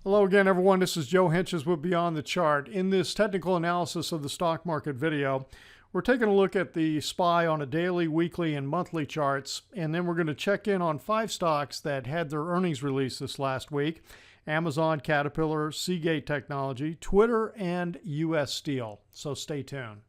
Hello again, everyone. This is Joe Hentges with Beyond the Chart. In this technical analysis of the stock market video, we're taking a look at the SPY on a daily, weekly, and monthly charts, and then we're going to check in on 5 stocks that had their earnings release this last week: Amazon, Caterpillar, Seagate Technology, Twitter, and U.S. Steel. So stay tuned.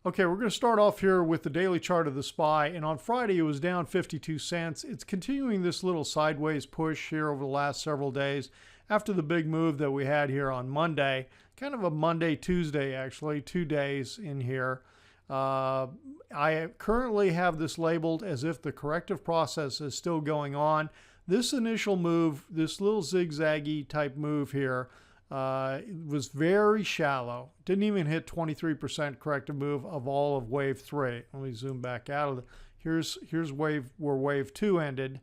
Okay, we're going to start off here with the daily chart of the SPY, and on Friday it was down 52 cents. It's continuing this little sideways push here over the last several days after the big move that we had here on Monday. Kind of a Monday, Tuesday actually, 2 days in here. I currently have this labeled as if the corrective process is still going on. This initial move, this little zigzaggy type move here, it was very shallow. Didn't even hit 23% corrective move of all of wave 3. Let me zoom back out of it. Here's wave where wave 2 ended,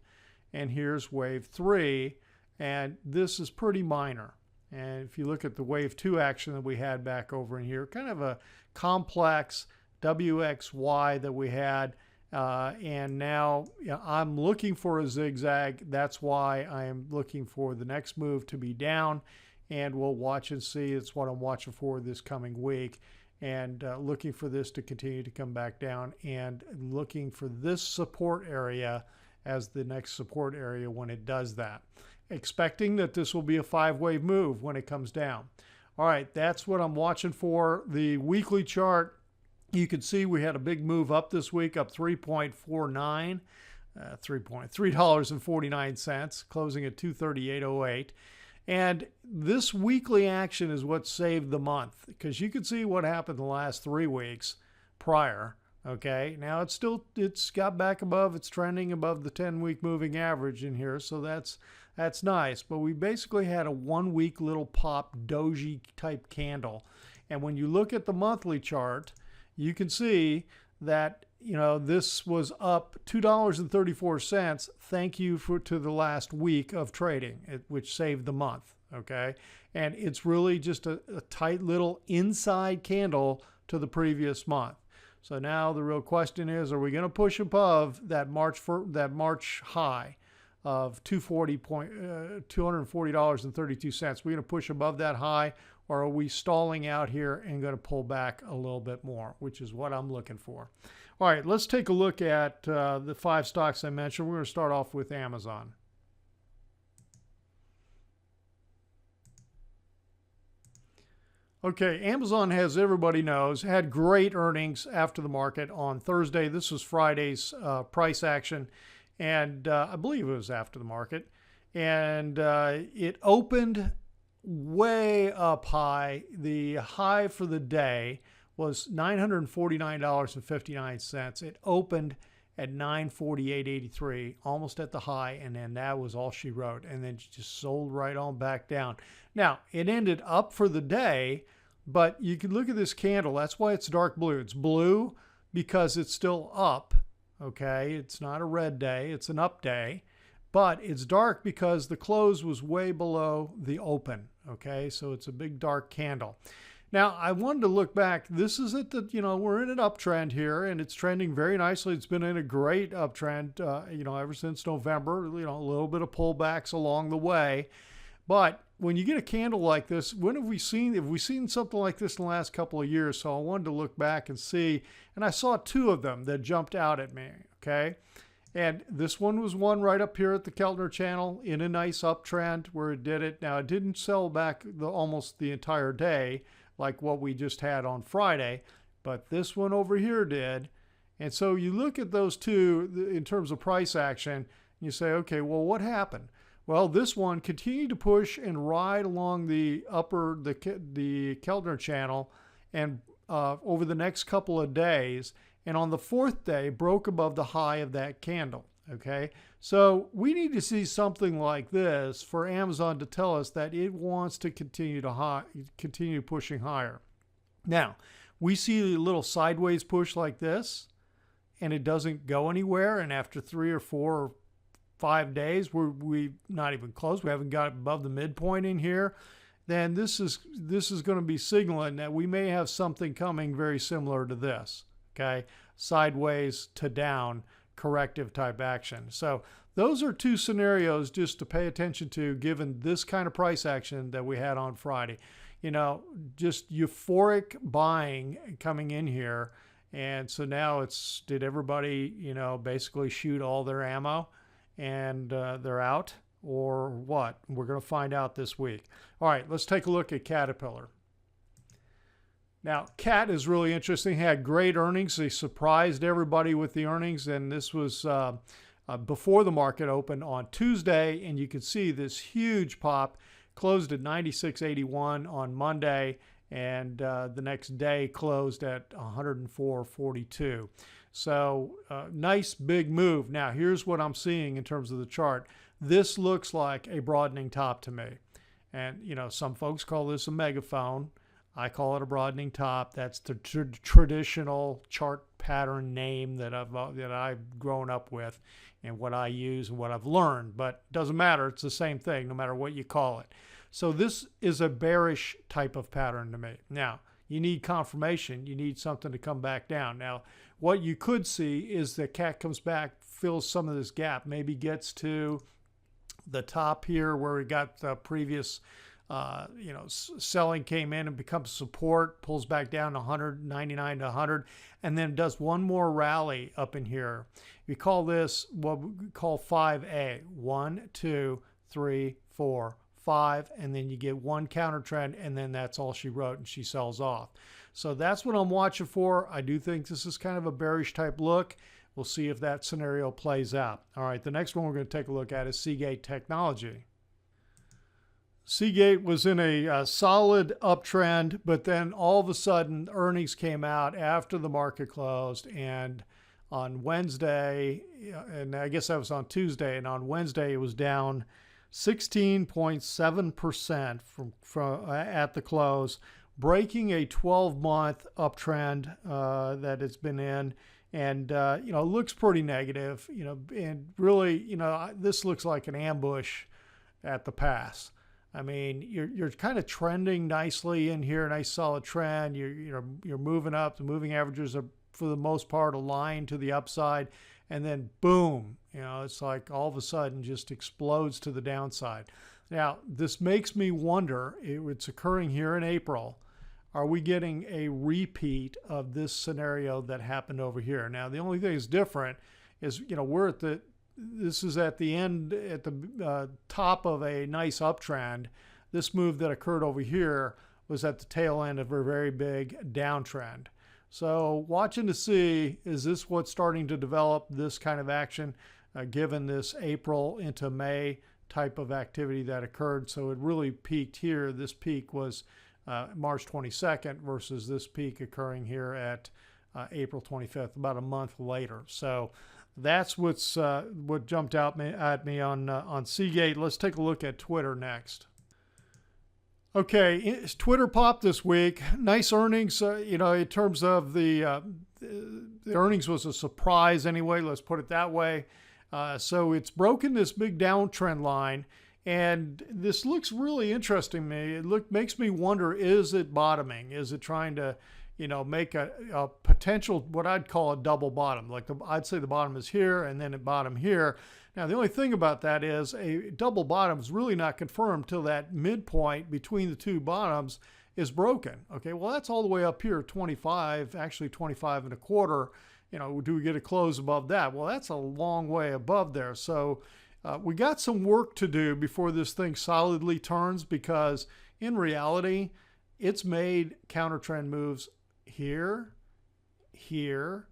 and here's wave 3, and this is pretty minor. And if you look at the wave 2 action that we had back over in here, kind of a complex WXY that we had, and now I'm looking for a zigzag. That's why I am looking for the next move to be down. And we'll watch and see. It's what I'm watching for this coming week, and looking for this to continue to come back down, and looking for this support area as the next support area when it does that. Expecting that this will be a 5-wave move when it comes down. All right, that's what I'm watching for. The weekly chart, you can see we had a big move up this week, up 3.49, $3.49, closing at 238.08. And this weekly action is what saved the month, because you can see what happened the last 3 weeks prior. Okay, now it's got back above, it's trending above the 10-week moving average in here, so that's nice. But we basically had a 1-week little pop doji type candle, and when you look at the monthly chart, you can see that this was up $2.34. Thank you to the last week of trading, which saved the month. Okay, and it's really just a tight little inside candle to the previous month. So now the real question is, are we going to push above that March high of $240.32? We're going to push above that high, or are we stalling out here and going to pull back a little bit more, which is what I'm looking for. All right, let's take a look at the 5 stocks I mentioned. We're going to start off with Amazon. Okay, Amazon, as everybody knows, had great earnings after the market on Thursday. This was Friday's price action, and I believe it was after the market. And it opened way up high. The high for the day was $949.59. It opened at $948.83, almost at the high, and then that was all she wrote, and then she just sold right on back down. Now, it ended up for the day, but you can look at this candle. That's why it's dark blue. It's blue because it's still up, okay? It's not a red day, it's an up day, but it's dark because the close was way below the open, okay? So it's a big dark candle. Now, I wanted to look back. This is at the, we're in an uptrend here, and it's trending very nicely. It's been in a great uptrend, ever since November, a little bit of pullbacks along the way. But when you get a candle like this, when have we seen something like this in the last couple of years? So I wanted to look back and see, and I saw 2 of them that jumped out at me, okay? And this one was one right up here at the Keltner channel in a nice uptrend where it did it. Now, it didn't sell back almost the entire day like what we just had on Friday, but this one over here did. And so you look at those 2 in terms of price action, and you say, okay, well, what happened? Well, this one continued to push and ride along the Keltner channel, and over the next couple of days, and on the 4th day broke above the high of that candle. Okay, so we need to see something like this for Amazon to tell us that it wants to continue pushing higher. Now, we see a little sideways push like this, and it doesn't go anywhere. And after 3 or 4 or 5 days, we're not even close. We haven't got above the midpoint in here. Then this is going to be signaling that we may have something coming very similar to this. Okay, sideways to down corrective type action. So those are two scenarios just to pay attention to given this kind of price action that we had on Friday. Just euphoric buying coming in here. And so now did everybody, basically shoot all their ammo and they're out, or what? We're going to find out this week. All right, let's take a look at Caterpillar. Now, Cat is really interesting. Had great earnings. They surprised everybody with the earnings, and this was before the market opened on Tuesday, and you can see this huge pop. Closed at 96.81 on Monday, and the next day closed at 104.42. So nice big move. Now, here's what I'm seeing in terms of the chart. This looks like a broadening top to me. And, some folks call this a megaphone. I call it a broadening top. That's the traditional chart pattern name that I've grown up with and what I use and what I've learned. But it doesn't matter. It's the same thing no matter what you call it. So this is a bearish type of pattern to me. Now, you need confirmation. You need something to come back down. Now, what you could see is that Cat comes back, fills some of this gap, maybe gets to the top here where we got the previous selling came in and becomes support, pulls back down to 199 to 100, and then does one more rally up in here. We call this what we call 5A. 1, 2, 3, 4, 5, and then you get one counter trend, and then that's all she wrote, and she sells off. So that's what I'm watching for. I do think this is kind of a bearish type look. We'll see if that scenario plays out. All right, the next one we're going to take a look at is Seagate Technology. Seagate was in a solid uptrend, but then all of a sudden earnings came out after the market closed, and on Wednesday, and I guess that was on Tuesday, and on Wednesday it was down 16.7% from at the close, breaking a 12-month uptrend that it's been in, and looks pretty negative. And really, this looks like an ambush at the pass. I mean, you're kind of trending nicely in here, nice solid trend. You're moving up. The moving averages are, for the most part, aligned to the upside, and then boom, it's like all of a sudden just explodes to the downside. Now, this makes me wonder, it's occurring here in April, are we getting a repeat of this scenario that happened over here? Now, the only thing that's different is, this is at the end, at the top of a nice uptrend. This move that occurred over here was at the tail end of a very big downtrend. So watching to see, is this what's starting to develop, this kind of action, given this April into May type of activity that occurred? So it really peaked here. This peak was March 22nd versus this peak occurring here at April 25th, about a month later. So that's what jumped out at me on Seagate. Let's take a look at Twitter next. Okay, Twitter popped this week. Nice earnings, in terms of the earnings was a surprise anyway, let's put it that way. So it's broken this big downtrend line, and this looks really interesting to me. It makes me wonder, is it bottoming? Is it trying to, make a potential, what I'd call a double bottom? Like I'd say the bottom is here and then a bottom here. Now, the only thing about that is a double bottom is really not confirmed till that midpoint between the two bottoms is broken. Okay, well, that's all the way up here, 25, actually 25 and a quarter. Do we get a close above that? Well, that's a long way above there. So we got some work to do before this thing solidly turns, because in reality, it's made counter trend moves here, here,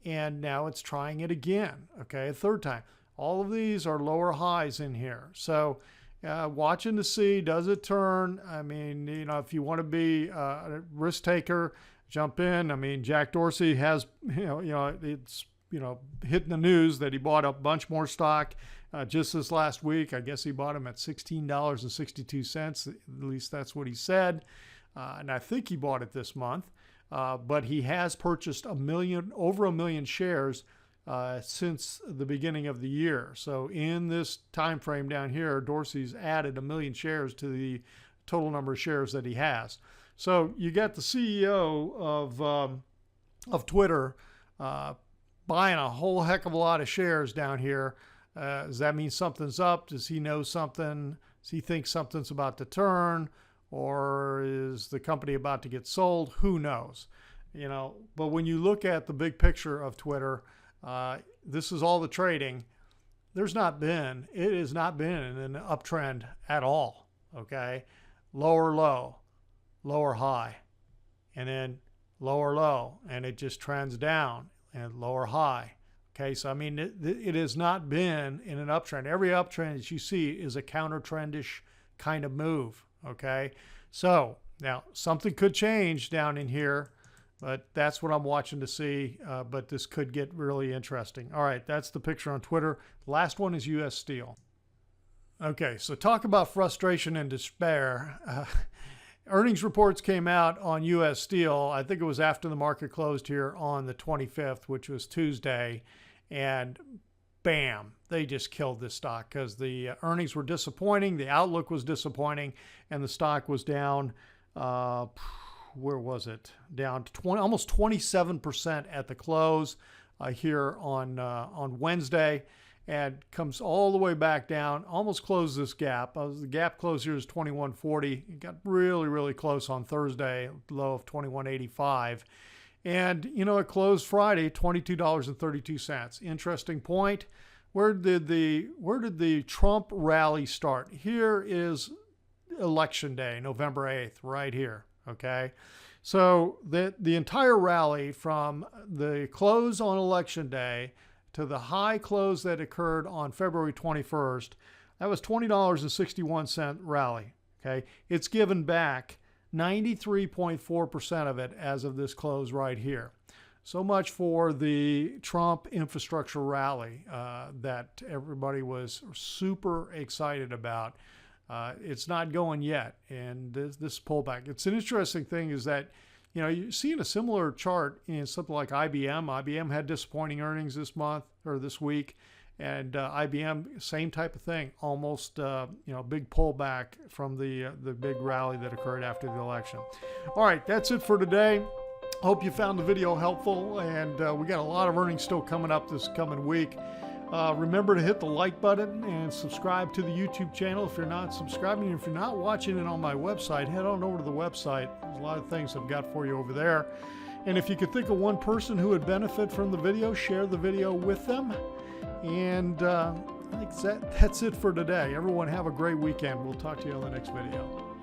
and now it's trying it again. Okay, a third time. All of these are lower highs in here. So watching to see, does it turn? I mean, if you want to be a risk taker, jump in. I mean, Jack Dorsey has, it's, hitting the news that he bought a bunch more stock just this last week. I guess he bought them at $16.62. At least that's what he said. And I think he bought it this month. But he has purchased over a million shares since the beginning of the year. So in this time frame down here, Dorsey's added 1 million shares to the total number of shares that he has. So you got the CEO of Twitter buying a whole heck of a lot of shares down here. Does that mean something's up? Does he know something? Does he think something's about to turn? Or is the company about to get sold? Who knows? You know, but when you look at the big picture of Twitter, this is all the trading. It has not been in an uptrend at all. Okay. Lower low, lower high, and then lower low, and it just trends down, and lower high. Okay, so I mean, it has not been in an uptrend. Every uptrend that you see is a counter trendish kind of move. Okay, so now something could change down in here, but that's what I'm watching to see. But this could get really interesting. All right, that's the picture on Twitter. Last one is U.S. Steel. Okay, so talk about frustration and despair. Earnings reports came out on U.S. Steel. I think it was after the market closed here on the 25th, which was Tuesday. And bam, they just killed this stock because the earnings were disappointing. The outlook was disappointing. And the stock was down, where was it? Down to almost 27% at the close here on Wednesday. And comes all the way back down, almost closed this gap. The gap close here is 21.40. It got really, really close on Thursday, low of 21.85. And, you know, it closed Friday, $22.32. Interesting point. Where did the Trump rally start? Here is Election Day, November 8th, right here, okay? So the entire rally from the close on Election Day to the high close that occurred on February 21st, that was $20.61 rally. Okay, it's given back 93.4% of it as of this close right here. So much for the Trump infrastructure rally that everybody was super excited about. It's not going yet, and this pullback. It's an interesting thing is that, you know, you're seeing a similar chart in something like IBM. IBM had disappointing earnings this month or this week, and IBM, same type of thing. Almost, you know, big pullback from the big rally that occurred after the election. All right, that's it for today. Hope you found the video helpful, and we got a lot of earnings still coming up this coming week. Remember to hit the like button and subscribe to the YouTube channel if you're not subscribing. If you're not watching it on my website, head on over to the website. There's a lot of things I've got for you over there. And if you could think of one person who would benefit from the video, share the video with them. And I think that's it for today. Everyone have a great weekend. We'll talk to you on the next video.